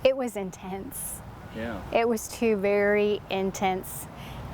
It was intense. Yeah. It was 2 very intense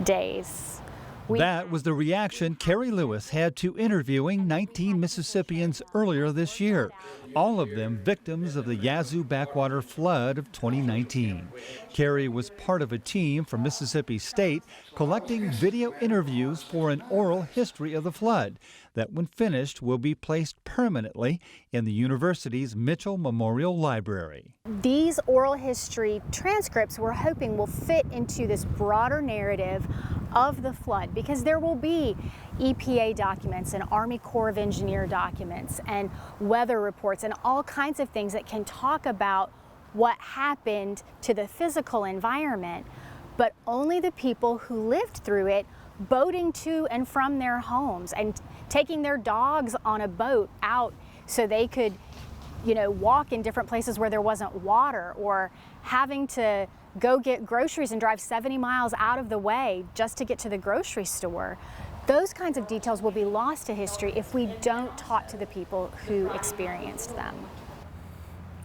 days. That was the reaction Carrie Lewis had to interviewing 19 Mississippians earlier this year, all of them victims of the Yazoo backwater flood of 2019. Carrie was part of a team from Mississippi State collecting video interviews for an oral history of the flood that, when finished, will be placed permanently in the university's Mitchell Memorial Library. These oral history transcripts we're hoping will fit into this broader narrative of the flood, because there will be EPA documents and Army Corps of Engineer documents and weather reports and all kinds of things that can talk about what happened to the physical environment, but only the people who lived through it, boating to and from their homes and taking their dogs on a boat out so they could, walk in different places where there wasn't water, or having to go get groceries and drive 70 miles out of the way just to get to the grocery store. Those kinds of details will be lost to history if we don't talk to the people who experienced them.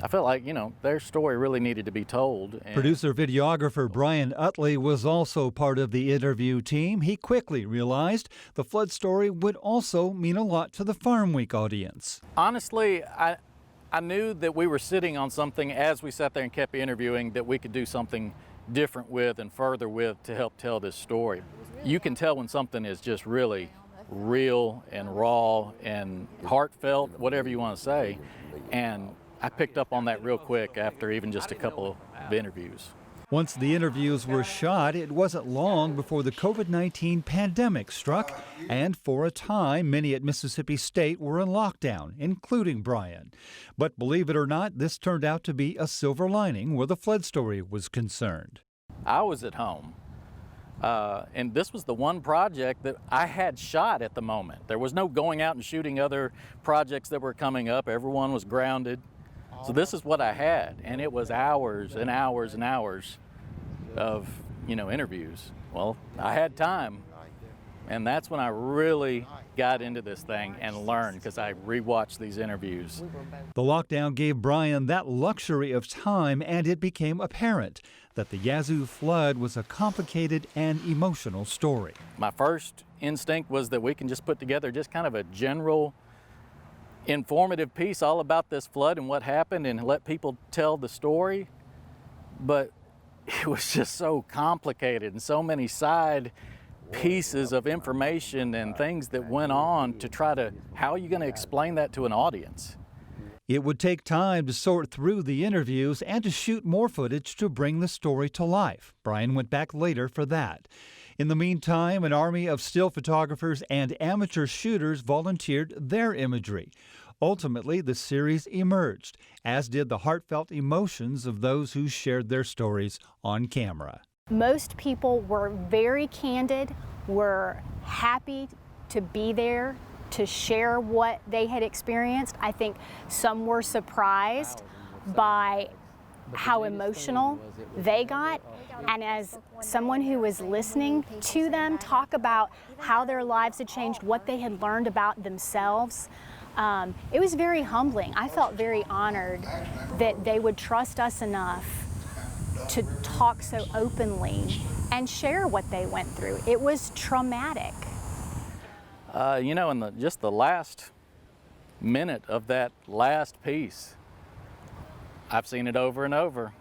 I felt like, their story really needed to be told. Producer-videographer Brian Utley was also part of the interview team. He quickly realized the flood story would also mean a lot to the Farm Week audience. Honestly, I knew that we were sitting on something as we sat there and kept interviewing that we could do something different with and further with to help tell this story. You can tell when something is just really real and raw and heartfelt, whatever you want to say. And I picked up on that real quick after even just a couple of interviews. Once the interviews were shot, it wasn't long before the COVID-19 pandemic struck, and for a time, many at Mississippi State were in lockdown, including Brian. But believe it or not, this turned out to be a silver lining where the flood story was concerned. I was at home, and this was the one project that I had shot at the moment. There was no going out and shooting other projects that were coming up. Everyone was grounded. So this is what I had, and it was hours and hours and hours of, interviews. Well, I had time, and that's when I really got into this thing and learned, because I rewatched these interviews. The lockdown gave Brian that luxury of time, and it became apparent that the Yazoo flood was a complicated and emotional story. My first instinct was that we can just put together just kind of a general informative piece all about this flood and what happened and let people tell the story, but it was just so complicated and so many side pieces of information and things that went on to try to, how are you going to explain that to an audience? It would take time to sort through the interviews and to shoot more footage to bring the story to life. Brian went back later for that. In the meantime, an army of still photographers and amateur shooters volunteered their imagery. Ultimately, the series emerged, as did the heartfelt emotions of those who shared their stories on camera. Most people were very candid, were happy to be there, to share what they had experienced. I think some were surprised by how emotional they got. And as someone who was listening to them talk about how their lives had changed, what they had learned about themselves, it was very humbling. I felt very honored that they would trust us enough to talk so openly and share what they went through. It was traumatic. In just the last minute of that last piece, I've seen it over and over,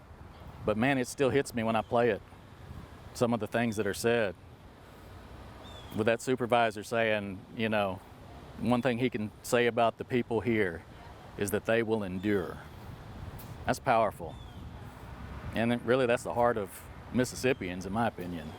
but man, it still hits me when I play it. Some of the things that are said. With that supervisor saying, one thing he can say about the people here is that they will endure. That's powerful. And really, that's the heart of Mississippians, in my opinion.